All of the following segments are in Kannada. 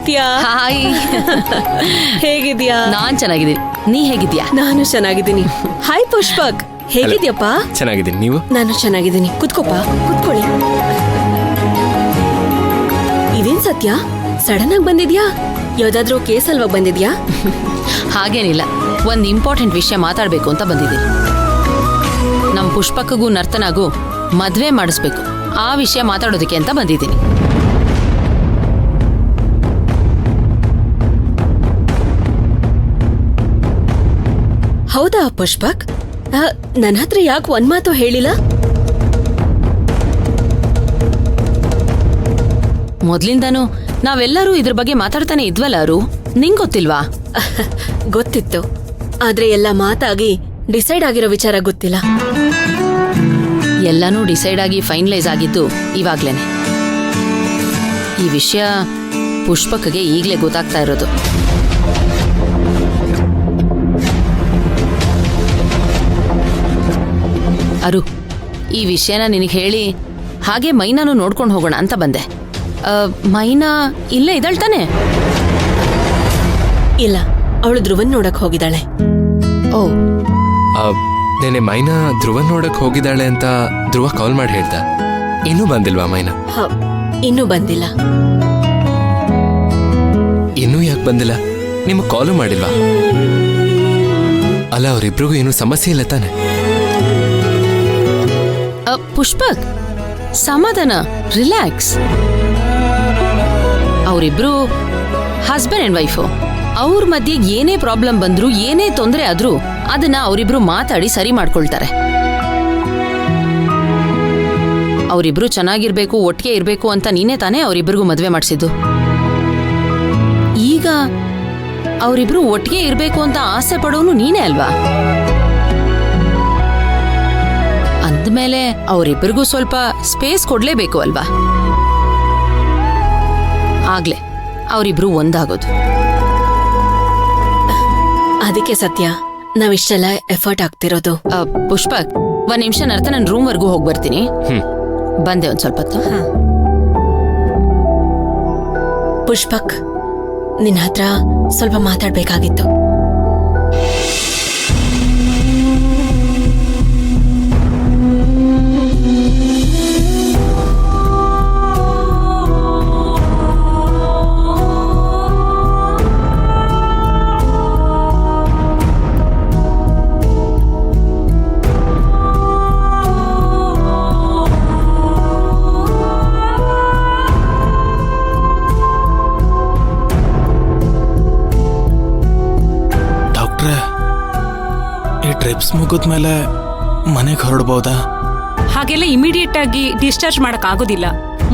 ಸತ್ಯ. ಹಾಯ್. ಹೇಗಿದ್ಯಾ? ನಾನ್ ಚೆನ್ನಾಗಿದ್ದೀನಿ, ನೀ ಹೇಗಿದ್ಯಾ? ನಾನು ಚೆನ್ನಾಗಿದ್ದೀನಿ. ಹಾಯ್ ಪುಷ್ಪಕ್, ಹೇಗಿದ್ಯಪ್ಪ? ಚೆನ್ನಾಗಿದ್ದೀನಿ, ನೀವು? ನಾನು ಚೆನ್ನಾಗಿದ್ದೀನಿ. ಕುತ್ಕೋಪ, ಕುತ್ಕೊಳ್ಳಿ. ಇದೇನ್ ಸತ್ಯ, ಸಡನ್ ಆಗಿ ಬಂದಿದ್ಯಾ? ಯಾವ್ದಾದ್ರೂ ಕೇಸ್ ಅಲ್ವಾ ಬಂದಿದ್ಯಾ? ಹಾಗೇನಿಲ್ಲ, ಒಂದ್ ಇಂಪಾರ್ಟೆಂಟ್ ವಿಷಯ ಮಾತಾಡ್ಬೇಕು ಅಂತ ಬಂದಿದ್ದೀನಿ. ನಮ್ ಪುಷ್ಪಕ್ಗೂ ನರ್ತನಾಗೂ ಮದ್ವೆ ಮಾಡಿಸ್ಬೇಕು, ಆ ವಿಷಯ ಮಾತಾಡೋದಕ್ಕೆ ಅಂತ ಬಂದಿದ್ದೀನಿ. ಹೌದಾ ಪುಷ್ಪಕ್? ನನ್ನ ಹತ್ರ ಯಾಕೆ ಒಂದ್ ಮಾತು ಹೇಳಿಲ್ಲ? ಮೊದ್ಲಿಂದಾನು ನಾವೆಲ್ಲರೂ ಇದ್ರ ಬಗ್ಗೆ ಮಾತಾಡ್ತಾನೆ ಇದ್ವಲ್ಲ ಅರು, ನಿಂಗ್ ಗೊತ್ತಿಲ್ವಾ? ಗೊತ್ತಿತ್ತು, ಆದ್ರೆ ಎಲ್ಲ ಮಾತಾಗಿ ಡಿಸೈಡ್ ಆಗಿರೋ ವಿಚಾರ ಗೊತ್ತಿಲ್ಲ. ಎಲ್ಲಾನು ಡಿಸೈಡ್ ಆಗಿ ಫೈನಲೈಸ್ ಆಗಿದ್ದು ಇವಾಗ್ಲೇನೆ. ಈ ವಿಷಯ ಪುಷ್ಪಕ್ಗೆ ಈಗ್ಲೇ ಗೊತ್ತಾಗ್ತಾ ಇರೋದು. ಅರು, ಈ ವಿಷಯನ ನಿನಗೆ ಹೇಳಿ ಹಾಗೆ ಮೈನಾನು ನೋಡ್ಕೊಂಡು ಹೋಗೋಣ ಅಂತ ಬಂದೆ. ಮೈನಾ ಇಲ್ಲೇ ಇದ್ದಾಳ್ತಾನೆ? ಇಲ್ಲ, ಅವಳು ಧ್ರುವನ್ ನೋಡಕ್ ಹೋಗಿದ್ದಾಳೆ. ಓ, ನೆನೆ ಮೈನಾ ಧ್ರುವನ್ ನೋಡಕ್ ಹೋಗಿದ್ದಾಳೆ ಅಂತ ಧ್ರುವ ಕಾಲ್ ಮಾಡಿ ಹೇಳ್ದ. ಇನ್ನೂ ಬಂದಿಲ್ವಾ ಮೈನಾ? ಇನ್ನೂ ಬಂದಿಲ್ಲ. ಇನ್ನೂ ಯಾಕೆ ಬಂದಿಲ್ಲ? ನಿಮಗೆ ಕಾಲು ಮಾಡಿಲ್ವಾ? ಅಲ್ಲ, ಅವರಿಬ್ರಿಗೂ ಏನೂ ಸಮಸ್ಯೆ ಇಲ್ಲ ತಾನೆ? ಪುಷ್ಪಕ್, ಸಮಾಧಾನ, ರಿಲ್ಯಾಕ್ಸ್. ಅವರಿಬ್ರು ಹಸ್ಬೆಂಡ್ ಅಂಡ್ ವೈಫು. ಅವ್ರ ಮಧ್ಯೆ ಏನೇ ಪ್ರಾಬ್ಲಮ್ ಬಂದ್ರು, ಏನೇ ತೊಂದರೆ ಆದ್ರೂ ಅದನ್ನ ಅವರಿಬ್ರು ಮಾತಾಡಿ ಸರಿ ಮಾಡ್ಕೊಳ್ತಾರೆ. ಅವರಿಬ್ರು ಚೆನ್ನಾಗಿರ್ಬೇಕು, ಒಟ್ಟಿಗೆ ಇರ್ಬೇಕು ಅಂತ ನೀನೇ ತಾನೇ ಅವರಿಬ್ರಿಗೂ ಮದ್ವೆ ಮಾಡಿಸಿದ್ದು. ಈಗ ಅವರಿಬ್ರು ಒಟ್ಟಿಗೆ ಇರ್ಬೇಕು ಅಂತ ಆಸೆ ಪಡೋನು ನೀನೇ ಅಲ್ವಾ? ಅಂದ್ಮೇಲೆ ಅವರಿಬ್ಬರಿಗೂ ಸ್ವಲ್ಪ ಸ್ಪೇಸ್ ಕೊಡ್ಲೇಬೇಕು ಅಲ್ವಾ? ಆಗ್ಲೇ ಅವರಿಬ್ರು ಒಂದಾಗೋದು. ಅದಕ್ಕೆ ಸತ್ಯ, ನಾವಿಷ್ಟೆಲ್ಲ ಎಫರ್ಟ್ ಆಗ್ತಿರೋದು. ಪುಷ್ಪಕ್, ಒಂದ್ ನಿಮಿಷ ನರ್ತ, ನನ್ನ ರೂಮ್ ವರ್ಗೂ ಹೋಗಿ ಬರ್ತೀನಿ. ಬಂದೆ ಒಂದ್ ಸ್ವಲ್ಪ ಹೊತ್ತು. ಪುಷ್ಪಕ್, ನಿನ್ನ ಹತ್ರ ಸ್ವಲ್ಪ ಮಾತಾಡ್ಬೇಕಾಗಿತ್ತು. ಟ್ರಿಪ್ಸ್ ಮುಗಿದ್ಮೇಲೆ ಮನೆಗೆ ಹೊರಡ್ಬೋದಾ? ಹಾಗೆಲ್ಲ ಇಮಿಡಿಯೇಟ್ ಆಗಿ ಡಿಸ್ಚಾರ್ಜ್ ಮಾಡಕ್ ಆಗೋದಿಲ್ಲ.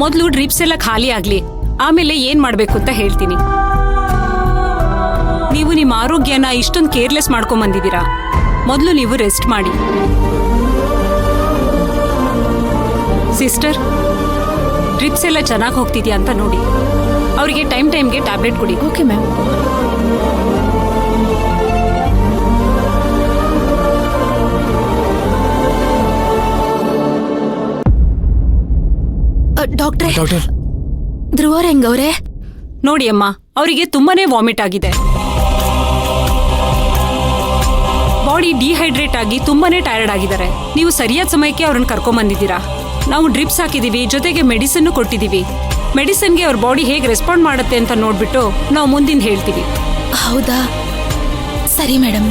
ಮೊದಲು ಡ್ರಿಪ್ಸ್ ಎಲ್ಲ ಖಾಲಿ ಆಗ್ಲಿ, ಆಮೇಲೆ ಏನ್ ಮಾಡ್ಬೇಕು ಅಂತ ಹೇಳ್ತೀನಿ. ನೀವು ನಿಮ್ಮ ಆರೋಗ್ಯನ ಇಷ್ಟೊಂದು ಕೇರ್ಲೆಸ್ ಮಾಡ್ಕೊಂಡ್ ಬಂದಿದ್ದೀರಾ. ಮೊದಲು ನೀವು ರೆಸ್ಟ್ ಮಾಡಿ. ಸಿಸ್ಟರ್, ಡ್ರಿಪ್ಸ್ ಎಲ್ಲ ಚೆನ್ನಾಗಿ ಹೋಗ್ತಿದ್ಯಾ ಅಂತ ನೋಡಿ. ಅವರಿಗೆ ಟೈಮ್ಗೆ ಟ್ಯಾಬ್ಲೆಟ್ ಕೊಡಿ. Okay ma'am. ಡಾಕ್ಟರ್, ಧ್ರುವರ್ ಹೆಂಗವ್ರೆ? ನೋಡಿ ಅಮ್ಮ, ಅವರಿಗೆ ತುಂಬಾನೇ ವಾಮಿಟ್ ಆಗಿದೆ. ಬಾಡಿ ಡಿಹೈಡ್ರೇಟ್ ಆಗಿ ತುಂಬಾನೇ ಟಯರ್ಡ್ ಆಗಿದ್ದಾರೆ. ನೀವು ಸರಿಯಾದ ಸಮಯಕ್ಕೆ ಅವ್ರನ್ನ ಕರ್ಕೊಂಡ್ ಬಂದಿದ್ದೀರಾ. ನಾವು ಡ್ರಿಪ್ಸ್ ಹಾಕಿದೀವಿ, ಜೊತೆಗೆ ಮೆಡಿಸಿನ್ ಕೊಟ್ಟಿದ್ದೀವಿ. ಮೆಡಿಸಿನ್ಗೆ ಅವ್ರ ಬಾಡಿ ಹೇಗೆ ರೆಸ್ಪಾಂಡ್ ಮಾಡುತ್ತೆ ಅಂತ ನೋಡ್ಬಿಟ್ಟು ನಾವು ಮುಂದಿನ ಹೇಳ್ತೀವಿ. ಹೌದಾ? ಸರಿ ಮೇಡಮ್.